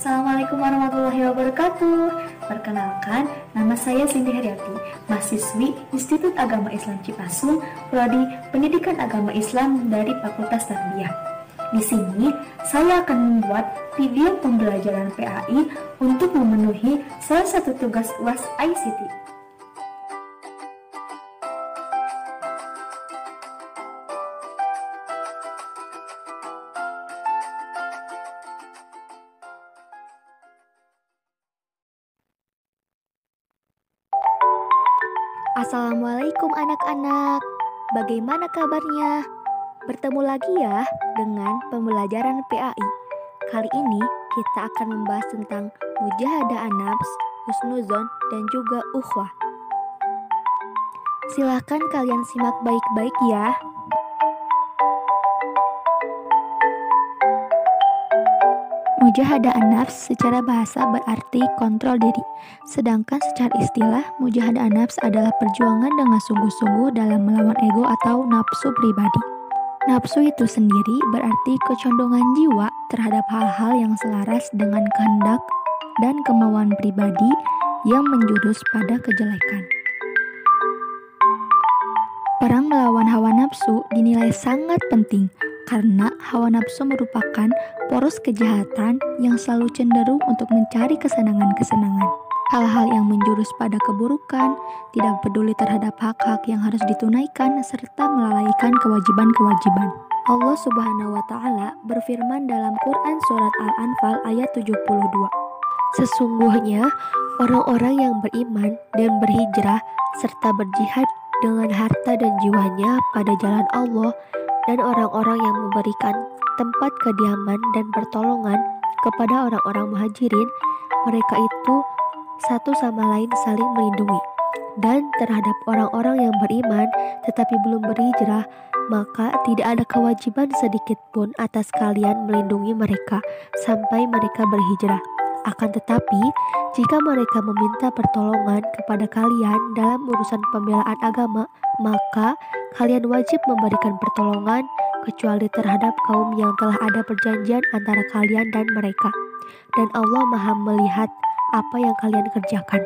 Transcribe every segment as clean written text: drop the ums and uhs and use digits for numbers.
Assalamualaikum warahmatullahi wabarakatuh. Perkenalkan, nama saya Cindy Heriati, mahasiswi Institut Agama Islam Cipasung, Prodi Pendidikan Agama Islam dari Fakultas Tarbiyah. Di sini, saya akan membuat video pembelajaran PAI untuk memenuhi salah satu tugas UAS ICT. Assalamualaikum anak-anak, bagaimana kabarnya? Bertemu lagi ya dengan pembelajaran PAI. Kali ini kita akan membahas tentang mujahadah an-nafs, husnuzon, dan juga ukhwah. Silahkan kalian simak baik-baik ya. Mujahadah an-nafs secara bahasa berarti kontrol diri. Sedangkan secara istilah, mujahadah an-nafs adalah perjuangan dengan sungguh-sungguh dalam melawan ego atau nafsu pribadi. Nafsu itu sendiri berarti kecondongan jiwa terhadap hal-hal yang selaras dengan kehendak dan kemauan pribadi yang menjurus pada kejelekan. Perang melawan hawa nafsu dinilai sangat penting karena hawa nafsu merupakan poros kejahatan yang selalu cenderung untuk mencari kesenangan-kesenangan. Hal-hal yang menjurus pada keburukan, tidak peduli terhadap hak-hak yang harus ditunaikan, serta melalaikan kewajiban-kewajiban. Allah Subhanahu wa Ta'ala berfirman dalam Quran Surat Al-Anfal ayat 72. Sesungguhnya, orang-orang yang beriman dan berhijrah, serta berjihad dengan harta dan jiwanya pada jalan Allah, dan orang-orang yang memberikan tempat kediaman dan pertolongan kepada orang-orang muhajirin, mereka itu satu sama lain saling melindungi. Dan terhadap orang-orang yang beriman tetapi belum berhijrah, maka tidak ada kewajiban sedikit pun atas kalian melindungi mereka sampai mereka berhijrah. Akan tetapi, jika mereka meminta pertolongan kepada kalian dalam urusan pembelaan agama, maka kalian wajib memberikan pertolongan kecuali terhadap kaum yang telah ada perjanjian antara kalian dan mereka. Dan Allah Maha melihat apa yang kalian kerjakan.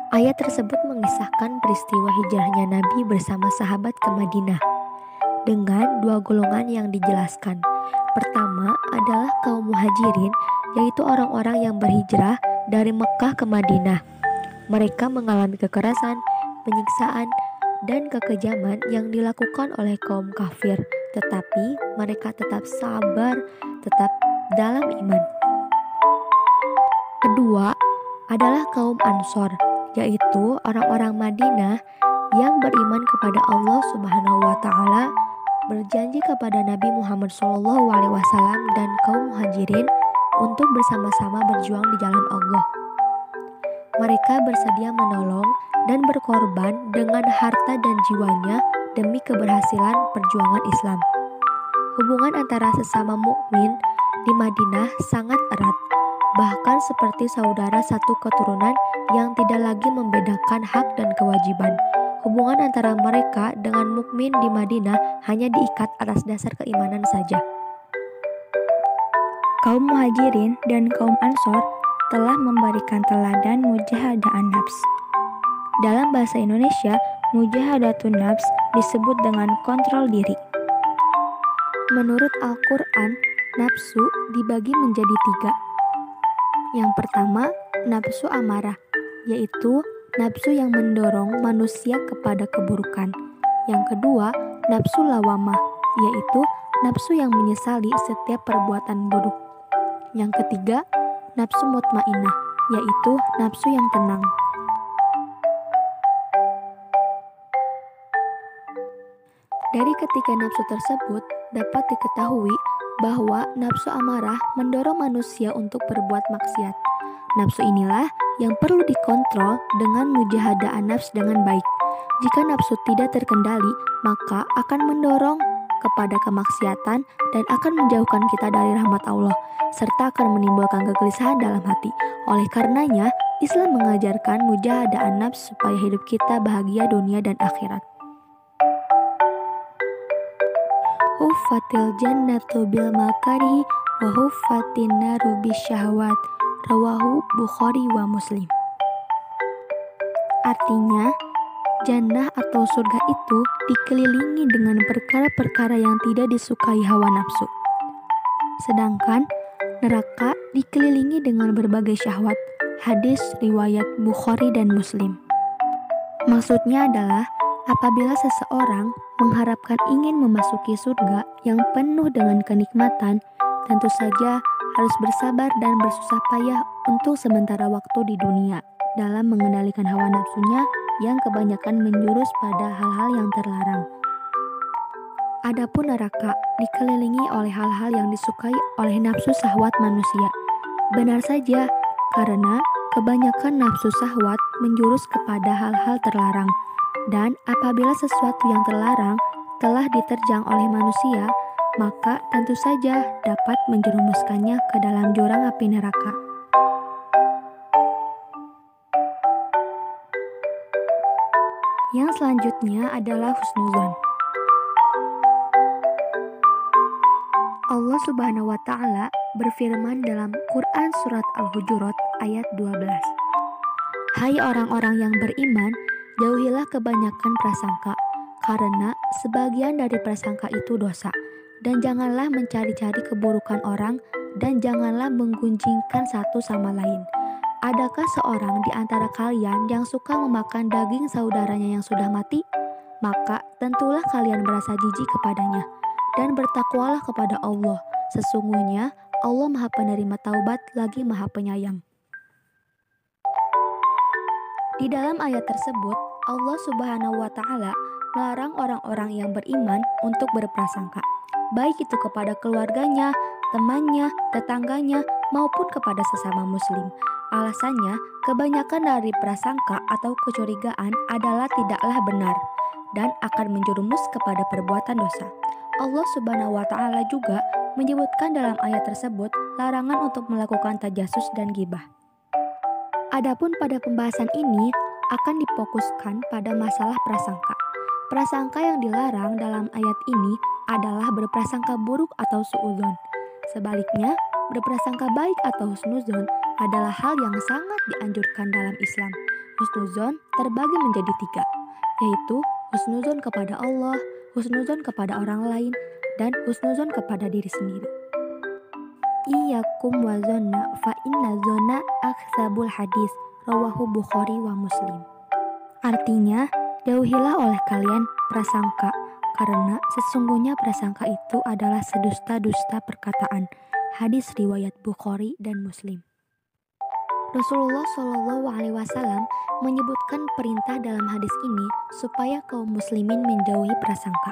Ayat tersebut mengisahkan peristiwa hijrahnya Nabi bersama sahabat ke Madinah dengan dua golongan yang dijelaskan. Pertama adalah kaum muhajirin, yaitu orang-orang yang berhijrah dari Mekah ke Madinah. Mereka mengalami kekerasan, penyiksaan, dan kekejaman yang dilakukan oleh kaum kafir, tetapi mereka tetap sabar, tetap dalam iman. Kedua adalah kaum Ansor, yaitu orang-orang Madinah yang beriman kepada Allah Subhanahu wa Ta'ala, berjanji kepada Nabi Muhammad SAW dan kaum muhajirin untuk bersama-sama berjuang di jalan Allah. Mereka bersedia menolong dan berkorban dengan harta dan jiwanya demi keberhasilan perjuangan Islam. Hubungan antara sesama mukmin di Madinah sangat erat, bahkan seperti saudara satu keturunan yang tidak lagi membedakan hak dan kewajiban. Hubungan antara mereka dengan mukmin di Madinah hanya diikat atas dasar keimanan saja. Kaum muhajirin dan kaum ansor telah memberikan teladan mujahadah an-nafs. Dalam bahasa Indonesia, mujahadatun nafs disebut dengan kontrol diri. Menurut Al-Quran, nafsu dibagi menjadi 3. Yang pertama, nafsu amarah, yaitu nafsu yang mendorong manusia kepada keburukan. Yang kedua, nafsu lawamah, yaitu nafsu yang menyesali setiap perbuatan buruk. Yang ketiga, nafsu mutmainnah, yaitu nafsu yang tenang. Dari ketiga nafsu tersebut dapat diketahui bahwa nafsu amarah mendorong manusia untuk berbuat maksiat. Nafsu inilah yang perlu dikontrol dengan mujahadah an-nafs dengan baik. Jika nafsu tidak terkendali, maka akan mendorong kepada kemaksiatan dan akan menjauhkan kita dari rahmat Allah, serta akan menimbulkan kegelisahan dalam hati. Oleh karenanya, Islam mengajarkan mujahadah an-nafs supaya hidup kita bahagia dunia dan akhirat. Huffatil jannatu bil makarihi wa huffatin naru bisyahwat. Rawahu Bukhari wa Muslim. Artinya, jannah atau surga itu dikelilingi dengan perkara-perkara yang tidak disukai hawa nafsu. Sedangkan neraka dikelilingi dengan berbagai syahwat. Hadis riwayat Bukhari dan Muslim. Maksudnya adalah apabila seseorang mengharapkan ingin memasuki surga yang penuh dengan kenikmatan, tentu saja harus bersabar dan bersusah payah untuk sementara waktu di dunia dalam mengendalikan hawa nafsunya yang kebanyakan menjurus pada hal-hal yang terlarang. Adapun neraka dikelilingi oleh hal-hal yang disukai oleh nafsu syahwat manusia. Benar saja, karena kebanyakan nafsu syahwat menjurus kepada hal-hal terlarang. Dan apabila sesuatu yang terlarang telah diterjang oleh manusia, maka tentu saja dapat menjerumuskannya ke dalam jurang api neraka. Yang selanjutnya adalah husnuzon. Allah Subhanahu wa Ta'ala berfirman dalam Quran Surat Al-Hujurat ayat 12. Hai orang-orang yang beriman, jauhilah kebanyakan prasangka, karena sebagian dari prasangka itu dosa. Dan janganlah mencari-cari keburukan orang, dan janganlah menggunjingkan satu sama lain. Adakah seorang di antara kalian yang suka memakan daging saudaranya yang sudah mati? Maka tentulah kalian merasa jijik kepadanya. Dan bertakwalah kepada Allah. Sesungguhnya Allah Maha Penerima Taubat lagi Maha Penyayang. Di dalam ayat tersebut, Allah Subhanahu wa Ta'ala melarang orang-orang yang beriman untuk berprasangka, baik itu kepada keluarganya, temannya, tetangganya, maupun kepada sesama muslim. Alasannya, kebanyakan dari prasangka atau kecurigaan adalah tidaklah benar dan akan menjerumus kepada perbuatan dosa. Allah Subhanahu wa Ta'ala juga menyebutkan dalam ayat tersebut larangan untuk melakukan tajasus dan ghibah. Adapun pada pembahasan ini akan difokuskan pada masalah prasangka. Prasangka yang dilarang dalam ayat ini adalah berprasangka buruk atau suudzon. Sebaliknya, berprasangka baik atau husnuzon adalah hal yang sangat dianjurkan dalam Islam. Husnuzon terbagi menjadi 3, yaitu husnuzon kepada Allah, husnuzon kepada orang lain, dan husnuzon kepada diri sendiri. Iyyakum wa zonna fa inna zonna aktsabul hadis. Rawahu Bukhari wa Muslim. Artinya, jauhilah oleh kalian prasangka, karena sesungguhnya prasangka itu adalah sedusta-dusta perkataan. Hadis riwayat Bukhari dan Muslim. Rasulullah Shallallahu Alaihi Wasallam menyebutkan perintah dalam hadis ini supaya kaum muslimin menjauhi prasangka.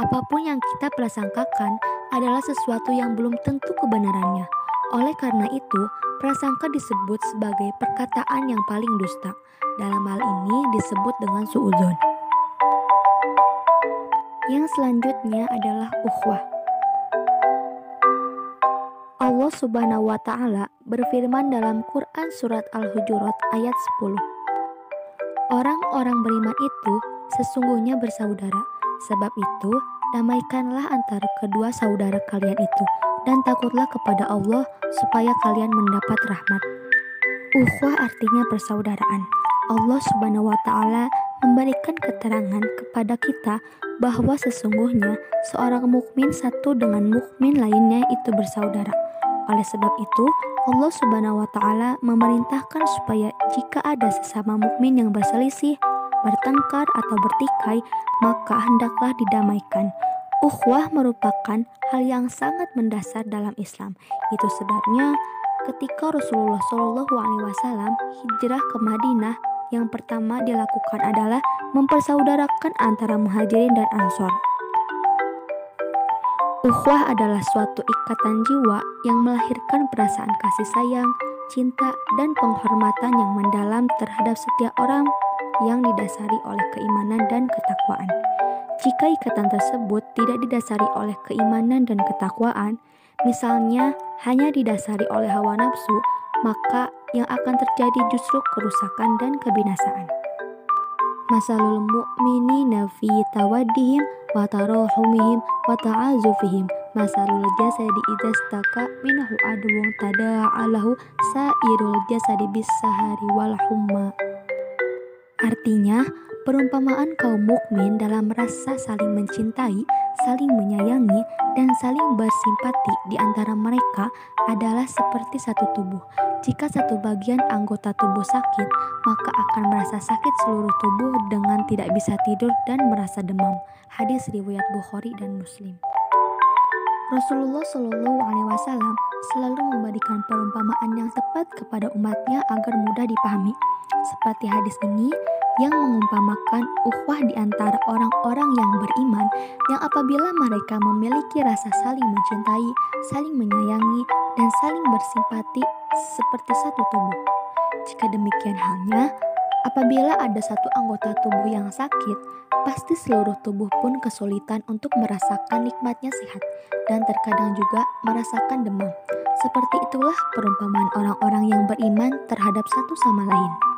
Apapun yang kita prasangkakan adalah sesuatu yang belum tentu kebenarannya. Oleh karena itu, prasangka disebut sebagai perkataan yang paling dusta. Dalam hal ini disebut dengan suudzon. Yang selanjutnya adalah ukhwah. Allah Subhanahu wa Ta'ala berfirman dalam Quran Surat Al-Hujurat ayat 10. Orang-orang beriman itu sesungguhnya bersaudara. Sebab itu, damaikanlah antara kedua saudara kalian itu, dan takutlah kepada Allah supaya kalian mendapat rahmat. Ukhuwah artinya persaudaraan. Allah Subhanahu wa Ta'ala memberikan keterangan kepada kita bahwa sesungguhnya seorang mukmin satu dengan mukmin lainnya itu bersaudara. Oleh sebab itu, Allah Subhanahu wa Ta'ala memerintahkan supaya jika ada sesama mukmin yang berselisih, bertengkar atau bertikai, maka hendaklah didamaikan. Ukhuwah merupakan hal yang sangat mendasar dalam Islam. Itu sebabnya ketika Rasulullah Shallallahu Alaihi Wasallam hijrah ke Madinah, yang pertama dilakukan adalah mempersaudarakan antara Muhajirin dan Ansor. Ukhuwah adalah suatu ikatan jiwa yang melahirkan perasaan kasih sayang, cinta, dan penghormatan yang mendalam terhadap setiap orang yang didasari oleh keimanan dan ketakwaan. Jika ikatan tersebut tidak didasari oleh keimanan dan ketakwaan, misalnya hanya didasari oleh hawa nafsu, maka yang akan terjadi justru kerusakan dan kebinasaan. Masalul mu'minina fi tawaddihim wa tarahumihim wa ta'azufihim masalul jasadi idza staka minhu adwun tada'alahu sairul jasadi bis-sahari wal humma. Artinya, perumpamaan kaum mukmin dalam rasa saling mencintai, saling menyayangi, dan saling bersimpati di antara mereka adalah seperti satu tubuh. Jika satu bagian anggota tubuh sakit, maka akan merasa sakit seluruh tubuh dengan tidak bisa tidur dan merasa demam. Hadis riwayat Bukhari dan Muslim. Rasulullah Shallallahu Alaihi Wasallam selalu memberikan perumpamaan yang tepat kepada umatnya agar mudah dipahami. Seperti hadis ini yang mengumpamakan ukhuwah di antara orang-orang yang beriman yang apabila mereka memiliki rasa saling mencintai, saling menyayangi, dan saling bersimpati seperti satu tubuh. Jika demikian halnya, apabila ada satu anggota tubuh yang sakit, pasti seluruh tubuh pun kesulitan untuk merasakan nikmatnya sehat dan terkadang juga merasakan demam. Seperti itulah perumpamaan orang-orang yang beriman terhadap satu sama lain.